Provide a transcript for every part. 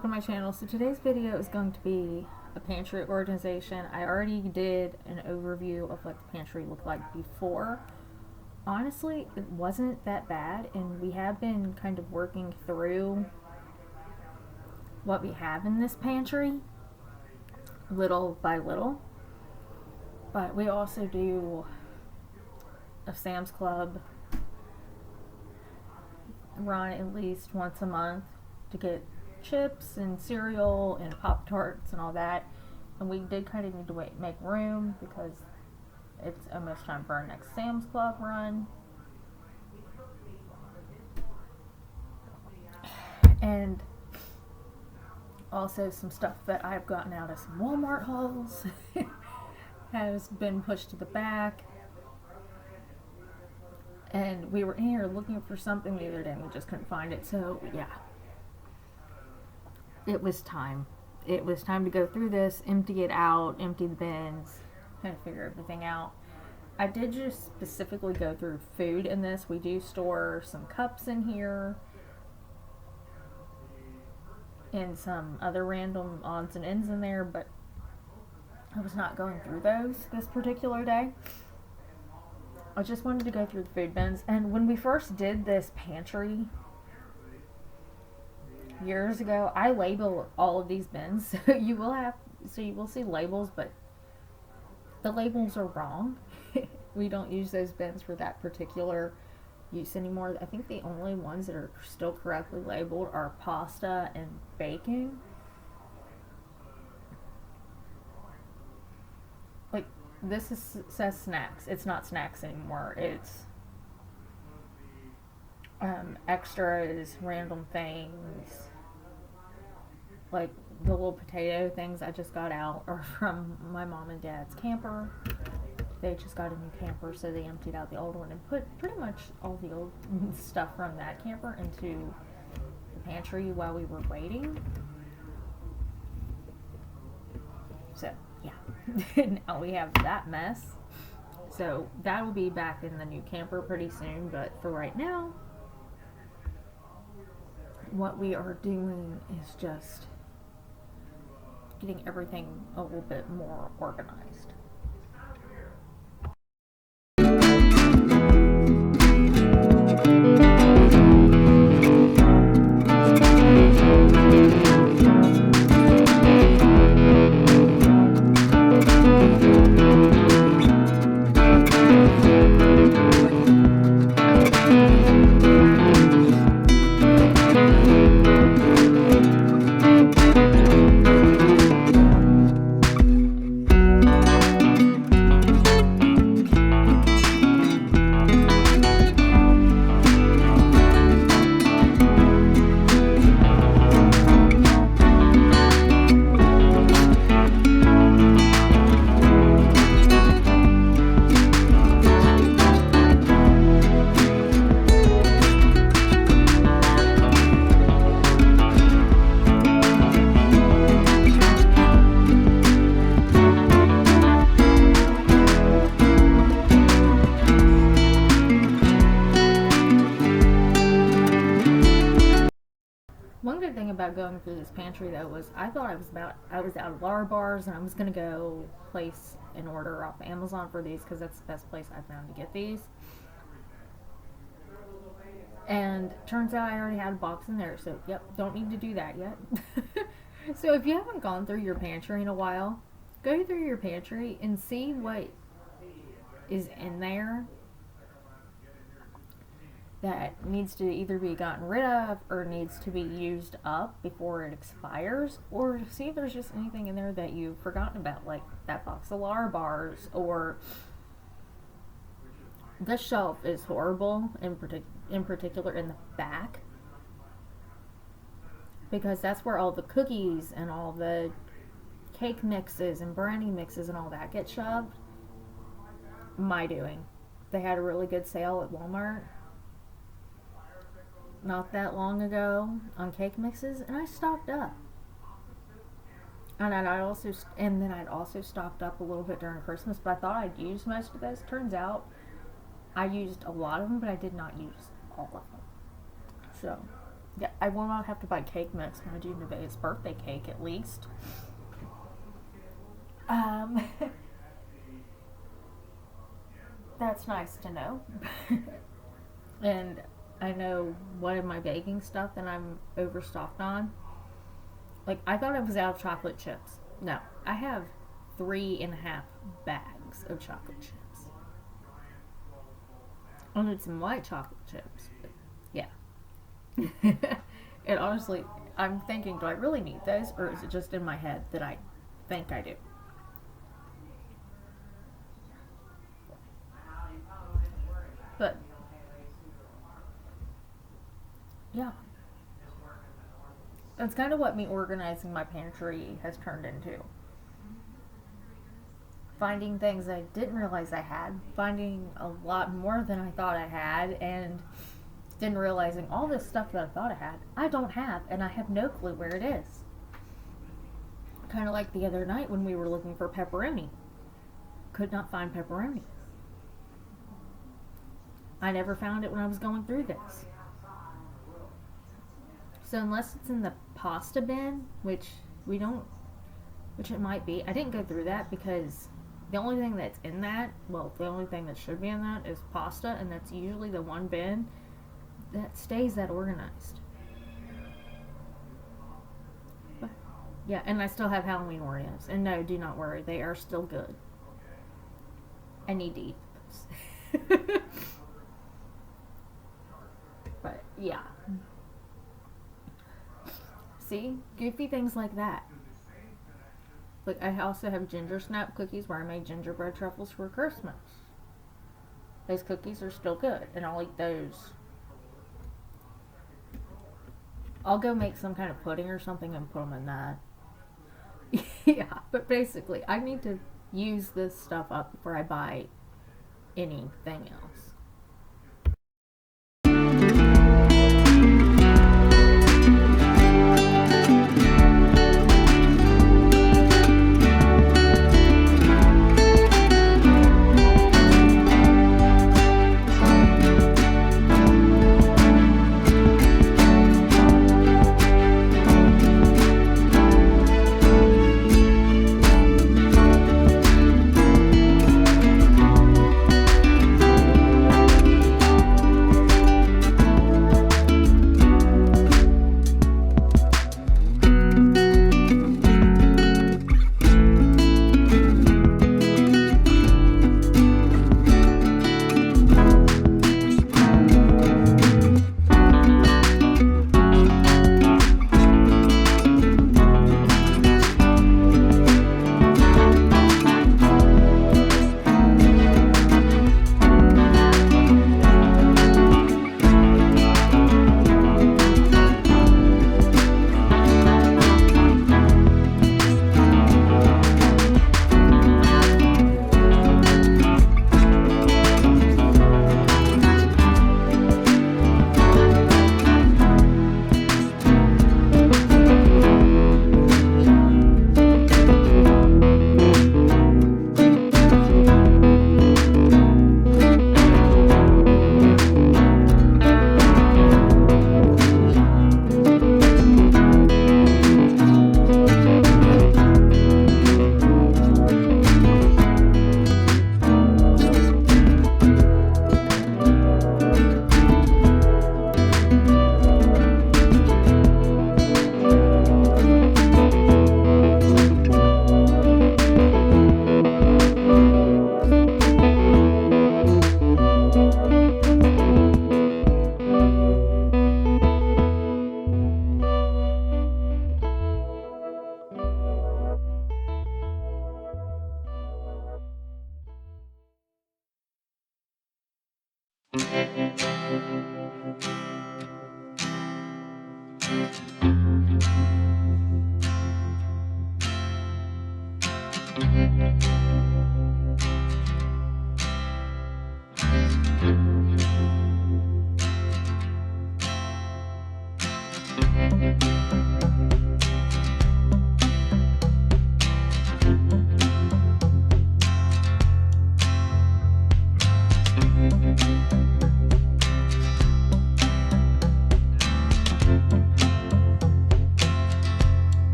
welcome to my channel. So today's video is going to be a pantry organization. I already did an overview of what the pantry looked like before. Honestly, it wasn't that bad, and we have been kind of working through what we have in this pantry little by little. But we also do a Sam's Club run at least once a month to get chips and cereal and Pop-Tarts and all that. And we did kind of need to make room because it's almost time for our next Sam's Club run. And also some stuff that I've gotten out of some Walmart hauls has been pushed to the back. And we were in here looking for something the other day and we just couldn't find it. So yeah, it was time. It was time to go through this, empty it out, empty the bins, kind of figure everything out. I did just specifically go through food in this. We do store some cups in here and some other random odds and ends in there, but I was not going through those this particular day. I just wanted to go through the food bins. And when we first did this pantry years ago, I label all of these bins, so you will see labels, but the labels are wrong. We don't use those bins for that particular use anymore. I think the only ones that are still correctly labeled are pasta and baking. Like, this says snacks. It's not snacks anymore. It's extras, random things. Like the little potato things I just got out are from my mom and dad's camper. They just got a new camper, so they emptied out the old one and put pretty much all the old stuff from that camper into the pantry while we were waiting. So yeah, now we have that mess. So that will be back in the new camper pretty soon, but for right now, what we are doing is just getting everything a little bit more organized. One good thing about going through this pantry though was I thought I was out of Lar bars and I was gonna go place an order off Amazon for these because that's the best place I found to get these. And turns out I already had a box in there, so yep, don't need to do that yet. So if you haven't gone through your pantry in a while, go through your pantry and see what is in there that needs to either be gotten rid of or needs to be used up before it expires, or see if there's just anything in there that you've forgotten about, like that box of Lar bars, or the shelf is horrible in particular in the back, because that's where all the cookies and all the cake mixes and brownie mixes and all that get shoved. My doing. They had a really good sale at Walmart not that long ago on cake mixes, and I stocked up. And I'd also stocked up a little bit during Christmas, but I thought I'd use most of those. Turns out I used a lot of them, but I did not use all of them. So Yeah, I will not have to buy cake mix when I do Nevaeh's birthday cake, at least. Um, that's nice to know. And I know one of my baking stuff that I'm overstocked on. Like, I thought I was out of chocolate chips. No, I have 3.5 bags of chocolate chips. I need some white chocolate chips. But yeah. And honestly, I'm thinking, do I really need those? Or is it just in my head that I think I do? But, yeah. That's kind of what me organizing my pantry has turned into. Finding things I didn't realize I had, finding a lot more than I thought I had, and then realizing all this stuff that I thought I had, I don't have, and I have no clue where it is. Kind of like the other night when we were looking for pepperoni. Could not find pepperoni. I never found it when I was going through this. So unless it's in the pasta bin, which it might be, I didn't go through that because the only thing that's in that, well, the only thing that should be in that is pasta, and that's usually the one bin that stays that organized. But, yeah, and I still have Halloween Oreos, and no, do not worry, they are still good. I need to eat those. But, yeah. See? Goofy things like that. Like, I also have ginger snap cookies where I made gingerbread truffles for Christmas. Those cookies are still good, and I'll eat those. I'll go make some kind of pudding or something and put them in that. Yeah, but basically, I need to use this stuff up before I buy anything else.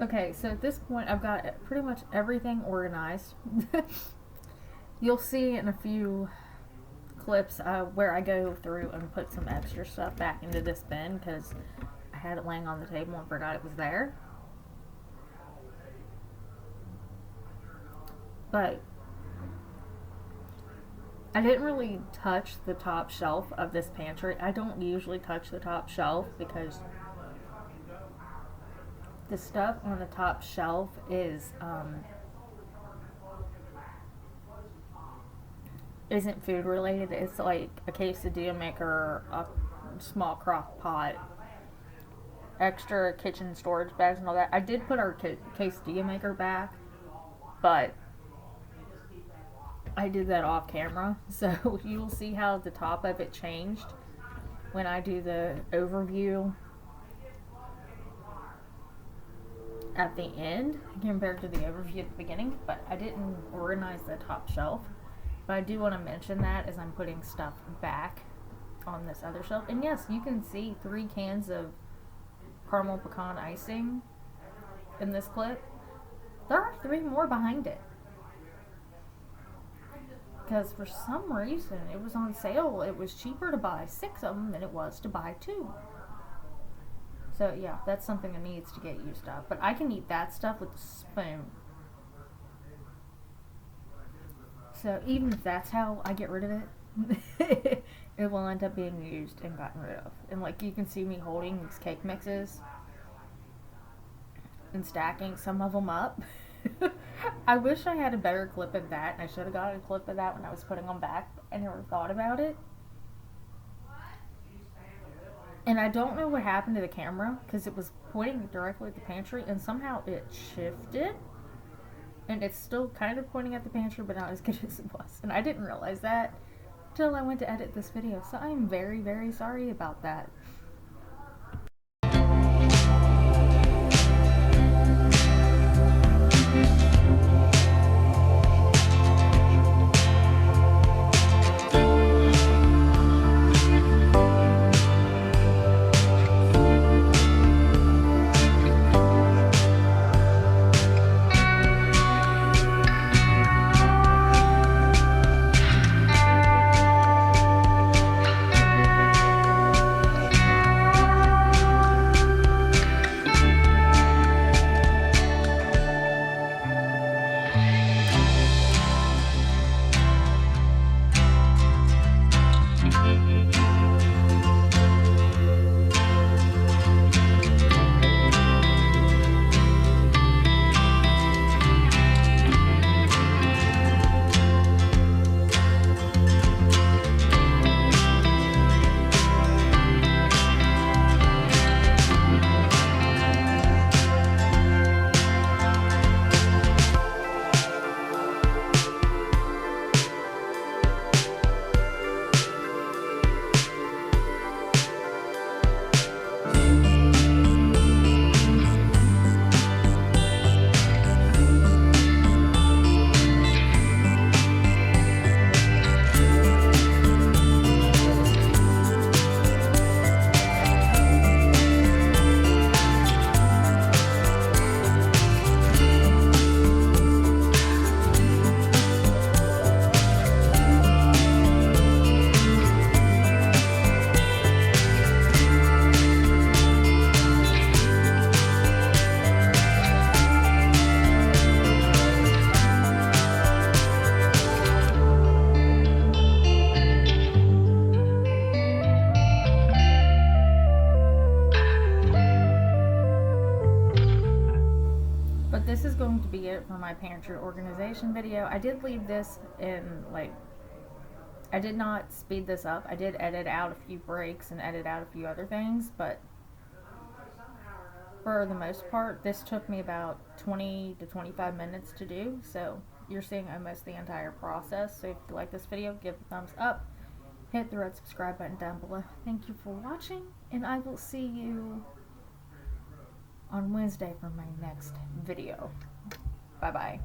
Okay, so at this point, I've got pretty much everything organized. You'll see in a few clips where I go through and put some extra stuff back into this bin because I had it laying on the table and forgot it was there. But I didn't really touch the top shelf of this pantry. I don't usually touch the top shelf because the stuff on the top shelf is isn't food related. It's like a quesadilla maker, a small crock pot, extra kitchen storage bags and all that. I did put our quesadilla maker back, but I did that off camera, so you'll see how the top of it changed when I do the overview at the end compared to the overview at the beginning. But I didn't organize the top shelf, but I do want to mention that as I'm putting stuff back on this other shelf. And yes, you can see 3 cans of caramel pecan icing in this clip. There are 3 more behind it because for some reason it was on sale. It was cheaper to buy 6 of them than it was to buy 2. So yeah, that's something that needs to get used to. But I can eat that stuff with a spoon. So even if that's how I get rid of it, it will end up being used and gotten rid of. And like you can see me holding these cake mixes and stacking some of them up. I wish I had a better clip of that. I should have got a clip of that when I was putting them back. I never thought about it. And I don't know what happened to the camera because it was pointing directly at the pantry and somehow it shifted. And it's still kind of pointing at the pantry, but not as good as it was. And I didn't realize that until I went to edit this video. So I'm very, very sorry about that. But this is going to be it for my pantry organization video. I did leave this in, like, I did not speed this up. I did edit out a few breaks and edit out a few other things, but for the most part, this took me about 20 to 25 minutes to do, so you're seeing almost the entire process. So if you like this video, give it a thumbs up, hit the red subscribe button down below. Thank you for watching, and I will see you on Wednesday for my next video. Bye bye.